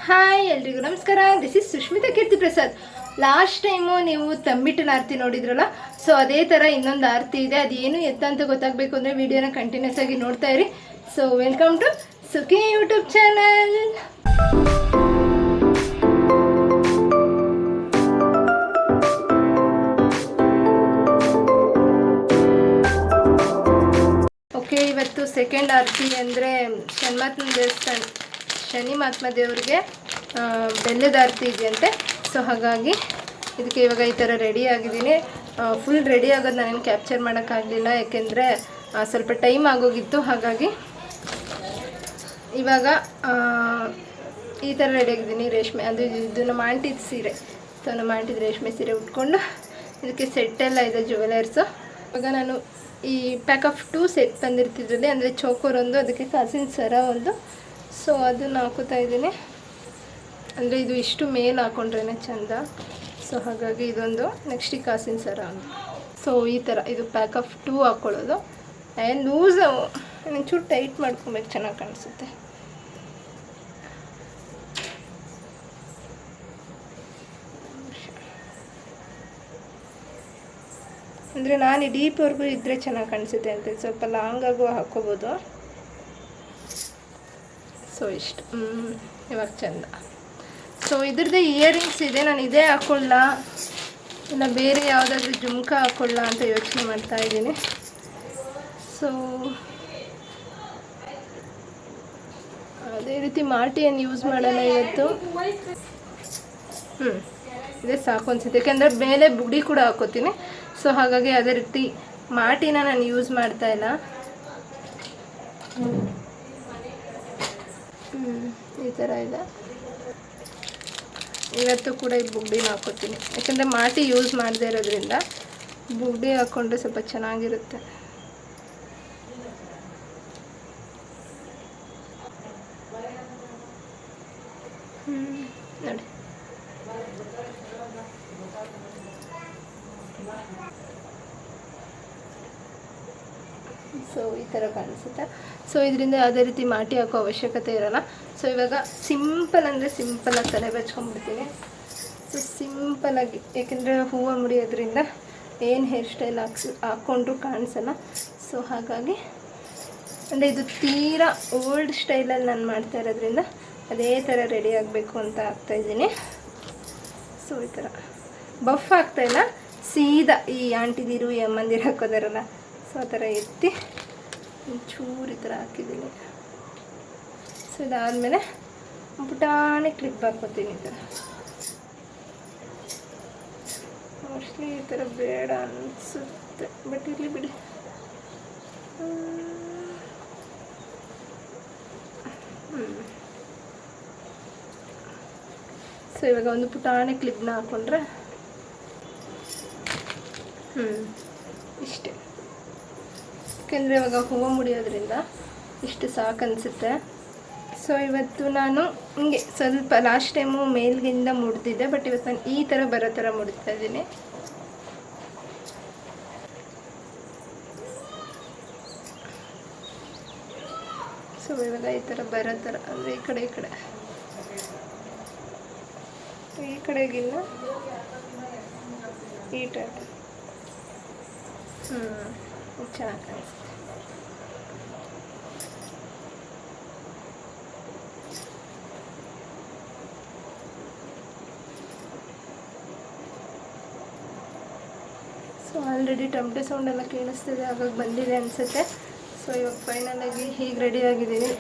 Hi ಎಲ್ರಿಗೂ ನಮಸ್ಕಾರ. This is Sushmita Keerthi Prasad. Last time ನೀವು ತಂಬಿಟ್ಟಿನ ಆರತಿ ನೋಡಿದ್ರಲ್ಲ, ಸೊ ಅದೇ ಥರ ಇನ್ನೊಂದು ಆರತಿ ಇದೆ. ಅದೇನು ಎತ್ತ ಅಂತ ಗೊತ್ತಾಗಬೇಕು ಅಂದರೆ ವಿಡಿಯೋನ ಕಂಟಿನ್ಯೂಸ್ ಆಗಿ ನೋಡ್ತಾ ಇರಿ. So welcome to Sukhi YouTube channel. Okay, ಇವತ್ತು ಸೆಕೆಂಡ್ ಆರತಿ ಅಂದರೆ ಶನಿ ಮಹಾತ್ಮ ದೇವ್ರಿಗೆ ಬೆಲ್ಲದ ಆರತಿ ಇದೆಯಂತೆ. ಸೊ ಹಾಗಾಗಿ ಇದಕ್ಕೆ ಇವಾಗ ಈ ಥರ ರೆಡಿ ಆಗಿದ್ದೀನಿ. ಫುಲ್ ರೆಡಿ ಆಗೋದು ನಾನೇನು ಕ್ಯಾಪ್ಚರ್ ಮಾಡೋಕ್ಕಾಗಲಿಲ್ಲ, ಯಾಕೆಂದರೆ ಸ್ವಲ್ಪ ಟೈಮ್ ಆಗೋಗಿತ್ತು. ಹಾಗಾಗಿ ಇವಾಗ ಈ ಥರ ರೆಡಿ ಆಗಿದ್ದೀನಿ. ರೇಷ್ಮೆ ಇದು ನಮ್ಮ ಆಂಟಿದ ಸೀರೆ. ಸೊ ನಮ್ಮ ಆಂಟಿದ ರೇಷ್ಮೆ ಸೀರೆ ಉಟ್ಕೊಂಡು ಇದಕ್ಕೆ ಸೆಟ್ಟೆಲ್ಲ ಇದೆ, ಜ್ಯುವೆಲರ್ಸು. ಇವಾಗ ನಾನು ಈ ಪ್ಯಾಕ್ ಆಫ್ 2 ಸೆಟ್ ಬಂದಿರ್ತಿದ್ರಲ್ಲಿ, ಅಂದರೆ ಚೋಕೋರ್ ಒಂದು, ಅದಕ್ಕೆ ಕಾಸಿನ ಸರ ಒಂದು. ಸೊ ಅದನ್ನು ಹಾಕೋತಾ ಇದ್ದೀನಿ. ಅಂದರೆ ಇದು ಇಷ್ಟು ಮೇಲೆ ಹಾಕೊಂಡ್ರೇ ಚೆಂದ. ಸೊ ಹಾಗಾಗಿ ಇದೊಂದು, ನೆಕ್ಸ್ಟ್ ಈ ಕಾಸಿನ ಸರ ಒಂದು. ಸೊ ಈ ಥರ ಇದು ಪ್ಯಾಕ್ ಆಫ್ 2 ಹಾಕ್ಕೊಳ್ಳೋದು. ಲೂಸ್ ಒಂಚೂರು ಟೈಟ್ ಮಾಡ್ಕೊಬೇಕು, ಚೆನ್ನಾಗಿ ಕಾಣಿಸುತ್ತೆ. ಅಂದರೆ ನಾನು ಡೀಪ್ವರೆಗೂ ಇದ್ದರೆ ಚೆನ್ನಾಗಿ ಕಾಣಿಸುತ್ತೆ ಅಂತ, ಸ್ವಲ್ಪ ಲಾಂಗಾಗೂ ಹಾಕ್ಕೋಬೋದು. ಸೊ ಇಷ್ಟು ಇವಾಗ ಚೆಂದ. ಸೊ ಇದ್ರದ್ದೇ ಇಯರಿಂಗ್ಸ್ ಇದೆ. ನಾನು ಇದೇ ಹಾಕ್ಕೊಳ್ಳ ಇಲ್ಲ ಬೇರೆ ಯಾವುದಾದ್ರೂ ಜುಮ್ಕ ಹಾಕ್ಕೊಳ್ಳ ಅಂತ ಯೋಚನೆ ಮಾಡ್ತಾ ಇದ್ದೀನಿ. ಸೊ ಅದೇ ರೀತಿ ಮಾಟಿಯನ್ನು ಯೂಸ್ ಮಾಡೋಣ ಇವತ್ತು. ಇದೇ ಸಾಕು ಅನ್ಸುತ್ತೆ, ಯಾಕೆಂದರೆ ಮೇಲೆ ಬುಡಿ ಕೂಡ ಹಾಕೋತೀನಿ. ಸೊ ಹಾಗಾಗಿ ಅದೇ ರೀತಿ ಮಾಟಿನ ನಾನು ಯೂಸ್ ಮಾಡ್ತಾ ಇಲ್ಲ. ಈ ಥರ ಇದೆ. ಇವತ್ತು ಕೂಡ ಈ ಬುಗ್ಡಿನ ಹಾಕೋತೀನಿ, ಯಾಕೆಂದರೆ ಮಾಟಿ ಯೂಸ್ ಮಾಡದೇ ಇರೋದ್ರಿಂದ ಬುಗ್ಡಿ ಹಾಕ್ಕೊಂಡ್ರೆ ಸ್ವಲ್ಪ ಚೆನ್ನಾಗಿರುತ್ತೆ. ನೋಡಿ, ಸೊ ಈ ಥರ ಕಾಣಿಸುತ್ತೆ. ಸೊ ಇದರಿಂದ ಯಾವುದೇ ರೀತಿ ಮಾಟಿ ಹಾಕೋ ಅವಶ್ಯಕತೆ ಇರೋಲ್ಲ. ಸೊ ಇವಾಗ ಸಿಂಪಲ್ ಅಂದರೆ ಸಿಂಪಲಾಗಿ ತಲೆ ಬಚ್ಕೊಂಡ್ಬಿಡ್ತೀನಿ. ಸೊ ಸಿಂಪಲಾಗಿ, ಯಾಕೆಂದರೆ ಹೂವು ಮುಡಿಯೋದ್ರಿಂದ ಏನು ಹೇರ್ ಸ್ಟೈಲ್ ಹಾಕ್ಕೊಂಡ್ರೂ ಕಾಣಿಸಲ್ಲ. ಸೊ ಹಾಗಾಗಿ ಅಂದರೆ ಇದು ತೀರಾ ಓಲ್ಡ್ ಸ್ಟೈಲಲ್ಲಿ ನಾನು ಮಾಡ್ತಾ ಇರೋದ್ರಿಂದ ಅದೇ ಥರ ರೆಡಿ ಆಗಬೇಕು ಅಂತ ಆಗ್ತಾಯಿದ್ದೀನಿ. ಸೊ ಈ ಥರ ಬಫ್ ಆಗ್ತಾಯಿಲ್ಲ, ಸೀದಾ ಈ ಆಂಟಿದಿರು ಈ ಅಮ್ಮಂದಿರು ಹಾಕೋದಾರಲ್ಲ, ಸೊ ಆ ಥರ ಎತ್ತಿ ಒಂಚೂರು ಈ ಥರ ಹಾಕಿದ್ದೀನಿ. ಸೊ ಇದಾದಮೇಲೆ ಪುಟಾಣಿ ಕ್ಲಿಪ್ ಹಾಕ್ಕೋತೀನಿ. ಈ ಥರ ಮೋಸ್ಟ್ಲಿ ಈ ಥರ ಬೇಡ ಅನಿಸುತ್ತೆ, ಬಟ್ ಇರಲಿ ಬಿಡಿ. ಸೊ ಇವಾಗ ಒಂದು ಪುಟಾಣಿ ಕ್ಲಿಪ್ನ ಹಾಕ್ಕೊಂಡ್ರೆ ಇಷ್ಟೇ. ಯಾಕೆಂದರೆ ಇವಾಗ ಹೂವು ಮುಡಿಯೋದ್ರಿಂದ ಇಷ್ಟು ಸಾಕು ಅನಿಸುತ್ತೆ. ಸೊ ಇವತ್ತು ನಾನು ಹಿಂಗೆ ಸ್ವಲ್ಪ ಲಾಸ್ಟ್ ಟೈಮು ಮೇಲ್ಗಿಂದ ಮುಡ್ದಿದ್ದೆ, ಬಟ್ ಇವತ್ತು ನಾನು ಈ ಥರ ಬರೋ ಥರ ಮುಡ್ತಾ ಇದ್ದೀನಿ. ಸೊ ಇವಾಗ ಈ ಥರ ಬರೋ ಥರ, ಅಂದರೆ ಈ ಕಡೆಗಿನ್ನ ಈ ಟೈಪ್ ಚೆನ್ನಾಗಿ ಕಾಣಿಸುತ್ತೆ. ಸೊ ಆಲ್ರೆಡಿ ಟಮಟೆ ಸೌಂಡೆಲ್ಲ ಕೇಳಿಸ್ತಿದೆ, ಹಾಗಾಗಿ ಬಂದಿದೆ ಅನಿಸುತ್ತೆ. ಸೊ ಇವಾಗ ಫೈನಲಾಗಿ ಹೀಗೆ ರೆಡಿ ಆಗಿದ್ದೀನಿ.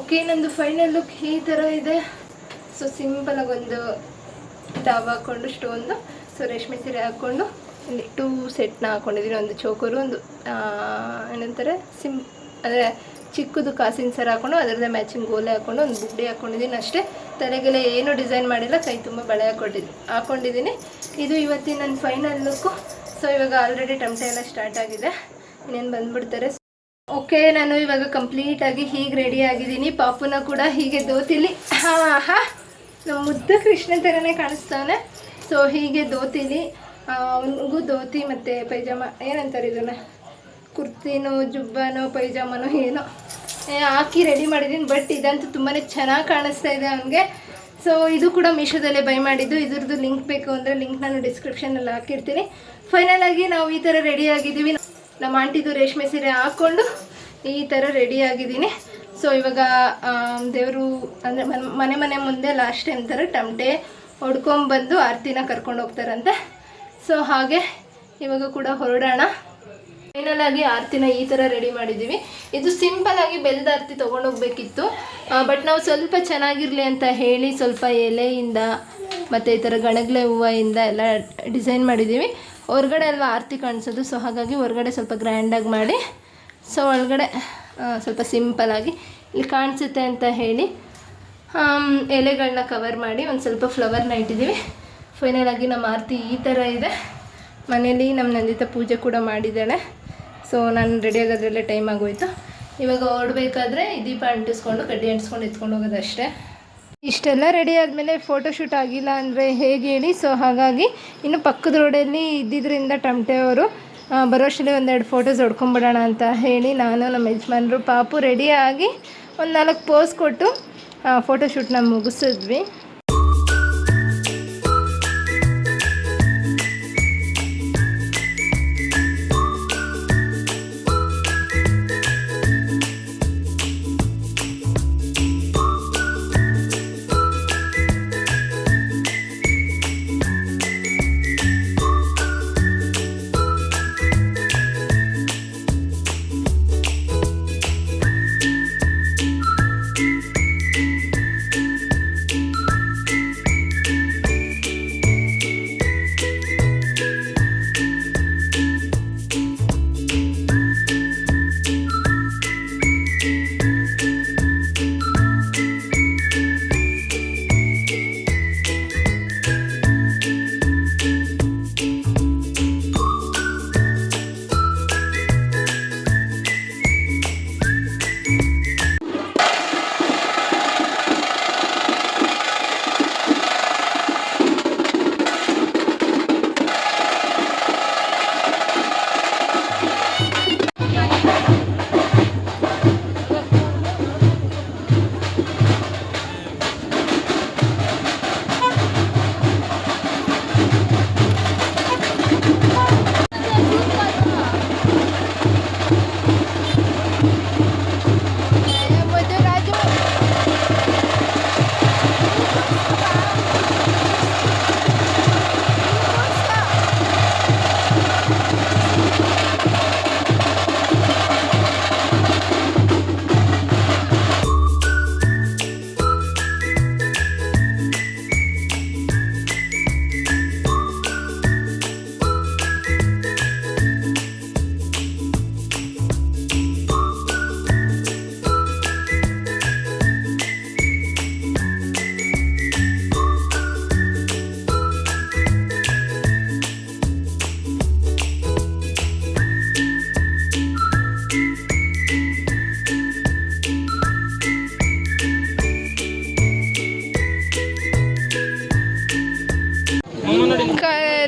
ಓಕೆ, ನಂದು ಫೈನಲ್ ಲುಕ್ ಈ ಥರ ಇದೆ. ಸೊ ಸಿಂಪಲಾಗಿ ಒಂದು ಡಾಬ್ ಹಾಕ್ಕೊಂಡು ಸ್ಟೋನ್ದು, ಸೊ ರೇಷ್ಮೆ ಸೀರೆ ಹಾಕ್ಕೊಂಡು ಇಲ್ಲಿ 2 ಸೆಟ್ನ ಹಾಕ್ಕೊಂಡಿದ್ದೀನಿ. ಒಂದು ಚೋಕೋರು, ಒಂದು ಏನಂತಾರೆ ಅಂದರೆ ಚಿಕ್ಕದು ಕಾಸಿನ ಸರ ಹಾಕ್ಕೊಂಡು ಅದರದ್ದೇ ಮ್ಯಾಚಿಂಗ್ ಗೋಲೆ ಹಾಕ್ಕೊಂಡು ಒಂದು ಬುಗ್ಡಿ ಹಾಕ್ಕೊಂಡಿದ್ದೀನಿ ಅಷ್ಟೇ. ತಲೆಗೆಲ್ಲ ಏನೂ ಡಿಸೈನ್ ಮಾಡಿಲ್ಲ, ಕೈ ತುಂಬ ಬಳೆ ಹಾಕ್ಕೊಂಡಿದ್ದೀನಿ. ಇದು ಇವತ್ತಿನ ನನ್ನ ಫೈನಲ್ ಲುಕ್ಕು. ಸೊ ಇವಾಗ ಆಲ್ರೆಡಿ ಟಮಟೆ ಎಲ್ಲ ಸ್ಟಾರ್ಟ್ ಆಗಿದೆ, ಇನ್ನೇನು ಬಂದುಬಿಡ್ತಾರೆ. ಓಕೆ, ನಾನು ಇವಾಗ ಕಂಪ್ಲೀಟಾಗಿ ಹೀಗೆ ರೆಡಿ ಆಗಿದ್ದೀನಿ. ಪಾಪುನ ಕೂಡ ಹೀಗೆ ದೋತಿಲಿ, ನಮ್ಮ ಮುದ್ದು ಕೃಷ್ಣ ಥರನೇ ಕಾಣಿಸ್ತಾನೆ. ಸೊ ಹೀಗೆ ದೋತಿಲಿ, ಅವನಿಗೂ ಧೋತಿ ಮತ್ತು ಪೈಜಾಮ ಏನಂತಾರೆ ಇದನ್ನು, ಕುರ್ತಿನೋ ಜುಬ್ಬನೋ ಪೈಜಾಮನೋ ಏನೋ, ಹಾಕಿ ರೆಡಿ ಮಾಡಿದ್ದೀನಿ. ಬಟ್ ಇದಂತೂ ತುಂಬಾ ಚೆನ್ನಾಗಿ ಕಾಣಿಸ್ತಾ ಇದೆ ಅವನಿಗೆ. ಸೊ ಇದು ಕೂಡ ಮೀಶೋದಲ್ಲೇ ಬೈ ಮಾಡಿದ್ದು. ಇದ್ರದ್ದು ಲಿಂಕ್ ಬೇಕು ಅಂದರೆ ಲಿಂಕ್ ನಾನು ಡಿಸ್ಕ್ರಿಪ್ಷನಲ್ಲಿ ಹಾಕಿರ್ತೀನಿ. ಫೈನಲ್ ಆಗಿ ನಾವು ಈ ಥರ ರೆಡಿ ಆಗಿದ್ದೀವಿ. ನಮ್ಮ ಆಂಟಿದು ರೇಷ್ಮೆ ಸೀರೆ ಹಾಕ್ಕೊಂಡು ಈ ಥರ ರೆಡಿ ಆಗಿದ್ದೀನಿ. ಸೊ ಇವಾಗ ದೇವರು ಅಂದರೆ ಮನೆ ಮುಂದೆ ಲಾಸ್ಟ್ ಟೈಮ್ ಥರ ಟಮಟೆ ಹೊಡ್ಕೊಂಬಂದು ಆರತಿನ ಕರ್ಕೊಂಡು ಹೋಗ್ತಾರಂತೆ. ಸೊ ಹಾಗೆ ಇವಾಗ ಕೂಡ ಹೊರಡೋಣ. ಫೈನಲ್ ಆಗಿ ಆರತಿನ ಈ ಥರ ರೆಡಿ ಮಾಡಿದ್ದೀವಿ. ಇದು ಸಿಂಪಲ್ ಆಗಿ ಬೆಲ್ಲದ ಆರತಿ ತೊಗೊಂಡೋಗ್ಬೇಕಿತ್ತು. ಬಟ್ ನಾವು ಸ್ವಲ್ಪ ಚೆನ್ನಾಗಿರಲಿ ಅಂತ ಹೇಳಿ ಸ್ವಲ್ಪ ಎಲೆಯಿಂದ ಮತ್ತು ಈ ಥರ ಗಣಗ್ಲೆ ಹೂವಿಂದ ಎಲ್ಲ ಡಿಸೈನ್ ಮಾಡಿದ್ದೀವಿ. ಹೊರಗಡೆ ಅಲ್ವಾ ಆರತಿ ಕಾಣಿಸೋದು. ಸೊ ಹಾಗಾಗಿ ಹೊರಗಡೆ ಸ್ವಲ್ಪ ಗ್ರ್ಯಾಂಡಾಗಿ ಮಾಡಿ, ಸೊ ಒಳಗಡೆ ಸ್ವಲ್ಪ ಸಿಂಪಲ್ಲಾಗಿ ಇಲ್ಲಿ ಕಾಣಿಸುತ್ತೆ ಅಂತ ಹೇಳಿ ಎಲೆಗಳನ್ನ ಕವರ್ ಮಾಡಿ ಒಂದು ಸ್ವಲ್ಪ ಫ್ಲವರ್ನ ಇಟ್ಟಿದ್ದೀವಿ. ಫೈನಲ್ ಆಗಿ ನಮ್ಮ ಆರತಿ ಈ ಥರ ಇದೆ. ಮನೇಲಿ ನಮ್ಮ ನಂದಿತ ಪೂಜೆ ಕೂಡ ಮಾಡಿದ್ದಾಳೆ. ಸೊ ನಾನು ರೆಡಿ ಆಗೋದ್ರಲ್ಲೇ ಟೈಮ್ ಆಗೋಯ್ತು. ಇವಾಗ ಹೊರಡಬೇಕಾದ್ರೆ ದೀಪ ಅಂಟಿಸ್ಕೊಂಡು ಕಡ್ಡಿ ಅಂಟಿಸ್ಕೊಂಡು ಎತ್ಕೊಂಡು ಹೋಗೋದಷ್ಟೇ. ಇಷ್ಟೆಲ್ಲ ರೆಡಿ ಆದಮೇಲೆ ಫೋಟೋಶೂಟ್ ಆಗಿಲ್ಲ ಅಂದರೆ ಹೇಗೆ ಹೇಳಿ. ಸೊ ಹಾಗಾಗಿ ಇನ್ನು ಪಕ್ಕದ ರೋಡಲ್ಲಿ ಇದ್ದಿದ್ದರಿಂದ ಟಮಟೆ ಅವರು ಬರೋಷ್ಟರಲ್ಲಿ ಒಂದೆರಡು ಫೋಟೋಸ್ ಹೊಡ್ಕೊಂಬಿಡೋಣ ಅಂತ ಹೇಳಿ ನಾನು ನಮ್ಮ ಯಜಮಾನರು ಪಾಪು ರೆಡಿಯಾಗಿ ಒಂದು 4 ಪೋಸ್ ಕೊಟ್ಟು ಫೋಟೋಶೂಟ್ನ ಮುಗಿಸಿದ್ವಿ.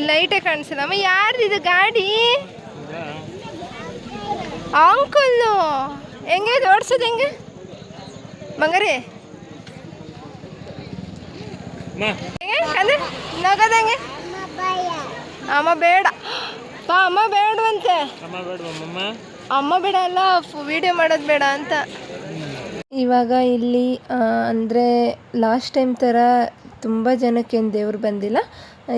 ಲೈಟೇ ಕಾಣಿಸಲ್ಲ. ಅಮ್ಮ ಯಾರ್ದಿದು ಗಾಡಿ? ಅಂಕಲ್ಲು ಹೆಂಗೆ ಓಡಿಸೋದು ಹೆಂಗೆ ಬಂಗಾರಿ? ಅಂದ್ರೆ ನಗದಂಗೆ ಅಮ್ಮ ಬೇಡ ಪಾ, ಅಮ್ಮ ಬೇಡವಂತೆ. ಅಮ್ಮ ಬೇಡ ಅಲ್ಲ, ವಿಡಿಯೋ ಮಾಡೋದು ಬೇಡ ಅಂತ. ಇವಾಗ ಇಲ್ಲಿ ಅಂದರೆ ಲಾಸ್ಟ್ ಟೈಮ್ ಥರ ತುಂಬ ಜನಕ್ಕೇನು ದೇವ್ರು ಬಂದಿಲ್ಲ.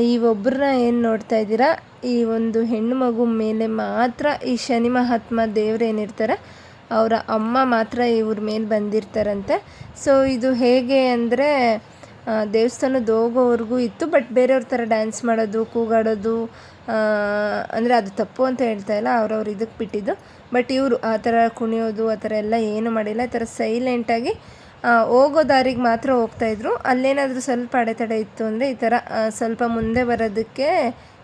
ಈ ಒಬ್ಬರನ್ನ ಏನು ನೋಡ್ತಾ ಇದ್ದೀರಾ, ಈ ಒಂದು ಹೆಣ್ಣು ಮಗು ಮೇಲೆ ಮಾತ್ರ ಈ ಶನಿ ಮಹಾತ್ಮ ದೇವ್ರು ಏನಿರ್ತಾರೆ ಅವರ ಅಮ್ಮ ಮಾತ್ರ ಇವ್ರ ಮೇಲೆ ಬಂದಿರ್ತಾರಂತೆ. ಸೊ ಇದು ಹೇಗೆ ಅಂದರೆ ದೇವಸ್ಥಾನದ ಹೋಗೋವರೆಗೂ ಇತ್ತು, ಬಟ್ ಬೇರೆಯವ್ರ ಥರ ಡ್ಯಾನ್ಸ್ ಮಾಡೋದು, ಕೂಗಾಡೋದು ಅಂದರೆ ಅದು ತಪ್ಪು ಅಂತ ಹೇಳ್ತಾ ಇಲ್ಲ, ಅವ್ರವ್ರು ಇದಕ್ಕೆ ಬಿಟ್ಟಿದ್ದು. ಬಟ್ ಇವರು ಆ ಥರ ಕುಣಿಯೋದು ಆ ಥರ ಎಲ್ಲ ಏನೂ ಮಾಡಿಲ್ಲ. ಈ ಥರ ಸೈಲೆಂಟಾಗಿ ಹೋಗೋ ದಾರಿಗೆ ಮಾತ್ರ ಹೋಗ್ತಾಯಿದ್ರು. ಅಲ್ಲೇನಾದರೂ ಸ್ವಲ್ಪ ಅಡೆತಡೆ ಇತ್ತು ಅಂದರೆ ಈ ಥರ ಸ್ವಲ್ಪ ಮುಂದೆ ಬರೋದಕ್ಕೆ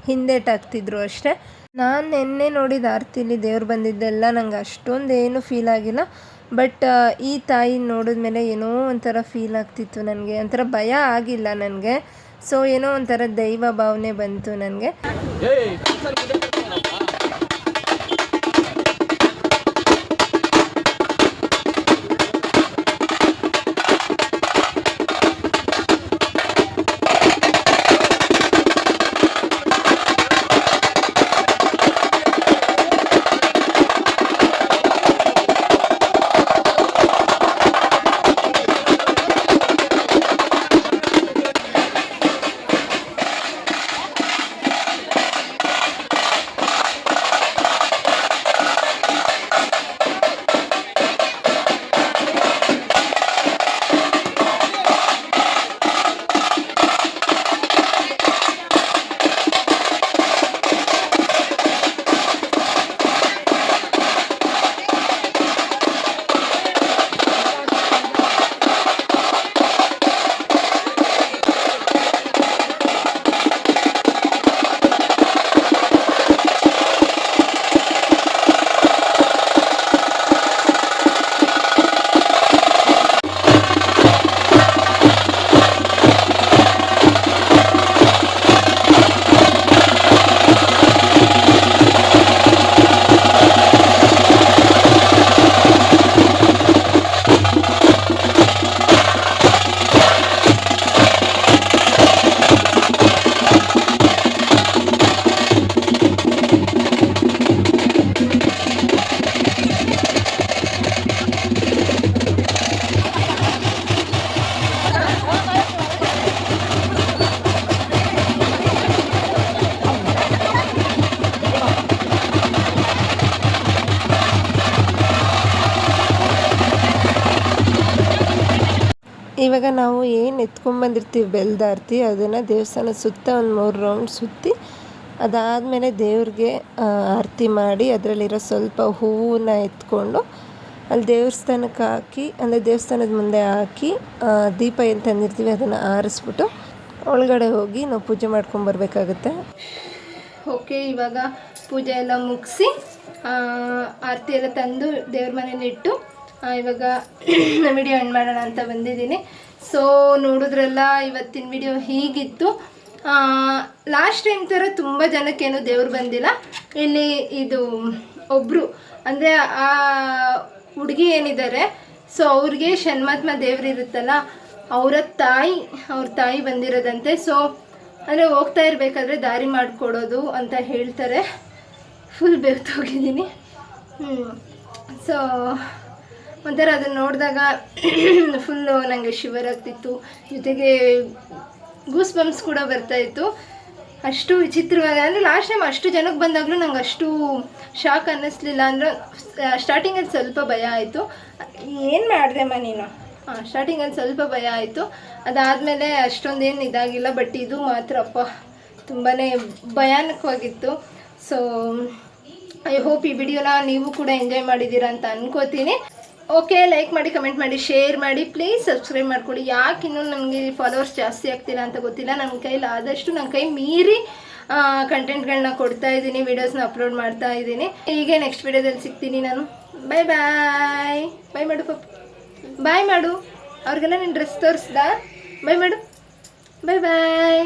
ಹಿಂದೇಟಾಗ್ತಿದ್ರು ಅಷ್ಟೇ. ನಾನು ನಿನ್ನೆ ನೋಡಿದ ಆರತಿಲಿ ದೇವ್ರು ಬಂದಿದ್ದೆಲ್ಲ ನಂಗೆ ಅಷ್ಟೊಂದು ಏನು ಫೀಲ್ ಆಗಿಲ್ಲ. ಬಟ್ ಈ ತಾಯಿ ನೋಡಿದ್ಮೇಲೆ ಏನೋ ಒಂಥರ ಫೀಲ್ ಆಗ್ತಿತ್ತು ನನಗೆ. ಒಂಥರ ಭಯ ಆಗಿಲ್ಲ ನನಗೆ. ಸೊ ಏನೋ ಒಂಥರ ದೈವ ಭಾವನೆ ಬಂತು ನನಗೆ. ಇವಾಗ ನಾವು ಏನು ಎತ್ಕೊಂಡ್ಬಂದಿರ್ತೀವಿ ಬೆಲ್ದಾರ್ತಿ ಅದನ್ನು ದೇವಸ್ಥಾನದ ಸುತ್ತ ಒಂದು 3 ರೌಂಡ್ ಸುತ್ತಿ ಅದಾದಮೇಲೆ ದೇವ್ರಿಗೆ ಆರತಿ ಮಾಡಿ ಅದರಲ್ಲಿರೋ ಸ್ವಲ್ಪ ಹೂವನ್ನ ಎತ್ಕೊಂಡು ಅಲ್ಲಿ ದೇವಸ್ಥಾನಕ್ಕೆ ಹಾಕಿ ಅಂದರೆ ದೇವಸ್ಥಾನದ ಮುಂದೆ ಹಾಕಿ ದೀಪ ಏನು ತಂದಿರ್ತೀವಿ ಅದನ್ನು ಆರಿಸ್ಬಿಟ್ಟು ಒಳಗಡೆ ಹೋಗಿ ನಾವು ಪೂಜೆ ಮಾಡ್ಕೊಂಬರ್ಬೇಕಾಗುತ್ತೆ. ಓಕೆ, ಇವಾಗ ಪೂಜೆ ಎಲ್ಲ ಮುಗಿಸಿ ಆರತಿ ಎಲ್ಲ ತಂದು ದೇವ್ರ ಮನೇಲಿ ಇಟ್ಟು ಇವಾಗ ವಿಡಿಯೋ ಎಂಡ್ ಮಾಡೋಣ ಅಂತ ಬಂದಿದ್ದೀನಿ. ಸೊ ನೋಡಿದ್ರಲ್ಲ ಇವತ್ತಿನ ವಿಡಿಯೋ ಹೀಗಿತ್ತು. ಲಾಸ್ಟ್ ಟೈಮ್ ಥರ ತುಂಬ ಜನಕ್ಕೇನು ದೇವ್ರು ಬಂದಿಲ್ಲ. ಇಲ್ಲಿ ಇದು ಒಬ್ಬರು ಅಂದರೆ ಆ ಹುಡುಗಿ ಏನಿದ್ದಾರೆ ಸೊ ಅವ್ರಿಗೆ ಷಣ್ಮಾತ್ಮ ದೇವ್ರು ಇರುತ್ತಲ್ಲ ಅವ್ರ ತಾಯಿ ಬಂದಿರೋದಂತೆ. ಸೊ ಅಂದರೆ ಹೋಗ್ತಾ ಇರಬೇಕಾದ್ರೆ ದಾರಿ ಮಾಡಿಕೊಡೋದು ಅಂತ ಹೇಳ್ತಾರೆ. ಫುಲ್ ಬೆವ್ತೋಗಿದ್ದೀನಿ. ಸೊ ಒಂಥರ ಅದನ್ನು ನೋಡಿದಾಗ ಫುಲ್ಲು ನನಗೆ ಶಿವರ್ ಆಗ್ತಿತ್ತು, ಜೊತೆಗೆ ಗೂಸ್ ಬಂಪ್ಸ್ ಕೂಡ ಬರ್ತಾಯಿತ್ತು. ಅಷ್ಟು ವಿಚಿತ್ರವಾಗಿ ಅಂದರೆ ಲಾಸ್ಟ್ ಟೈಮ್ ಅಷ್ಟು ಜನಕ್ಕೆ ಬಂದಾಗಲೂ ನಂಗೆ ಅಷ್ಟು ಶಾಕ್ ಅನ್ನಿಸ್ಲಿಲ್ಲ. ಅಂದರೆ ಸ್ಟಾರ್ಟಿಂಗಲ್ಲಿ ಸ್ವಲ್ಪ ಭಯ ಆಯಿತು. ಏನು ಮಾಡಿದೆಮ್ಮ ನೀನು? ಸ್ಟಾರ್ಟಿಂಗಲ್ಲಿ ಸ್ವಲ್ಪ ಭಯ ಆಯಿತು. ಅದಾದಮೇಲೆ ಅಷ್ಟೊಂದೇನು ಇದಾಗಿಲ್ಲ. ಬಟ್ ಇದು ಮಾತ್ರ ತುಂಬಾ ಭಯಾನಕವಾಗಿತ್ತು. ಸೊ ಐ ಹೋಪ್ ಈ ವಿಡಿಯೋನ ನೀವು ಕೂಡ ಎಂಜಾಯ್ ಮಾಡಿದ್ದೀರಾ ಅಂತ ಅನ್ಕೋತೀನಿ. ಓಕೆ, ಲೈಕ್ ಮಾಡಿ, ಕಮೆಂಟ್ ಮಾಡಿ, ಶೇರ್ ಮಾಡಿ, ಪ್ಲೀಸ್ ಸಬ್ಸ್ಕ್ರೈಬ್ ಮಾಡ್ಕೊಳ್ಳಿ. ಯಾಕೆ ಇನ್ನೂ ನನಗೆ ಫಾಲೋವರ್ಸ್ ಜಾಸ್ತಿ ಆಗ್ತಿಲ್ಲ ಅಂತ ಗೊತ್ತಿಲ್ಲ. ನನ್ನ ಕೈಲಿ ಆದಷ್ಟು ನನ್ನ ಕೈ ಮೀರಿ ಕಂಟೆಂಟ್ಗಳನ್ನ ಕೊಡ್ತಾ ಇದ್ದೀನಿ, ವೀಡಿಯೋಸ್ನ ಅಪ್ಲೋಡ್ ಮಾಡ್ತಾ ಇದ್ದೀನಿ. ಹೀಗೆ ನೆಕ್ಸ್ಟ್ ವಿಡಿಯೋದಲ್ಲಿ ಸಿಗ್ತೀನಿ ನಾನು. ಬಾಯ್ ಬಾಯ್. ಬಾಯ್ ಮಾಡು ಪಾಪ, ಬಾಯ್ ಮಾಡು. ಅವ್ರಿಗೆಲ್ಲ ನೀನು ಡ್ರೆಸ್ ತೋರಿಸ್ದ? ಬಾಯ್ ಮಾಡು. ಬಾಯ್ ಬಾಯ್.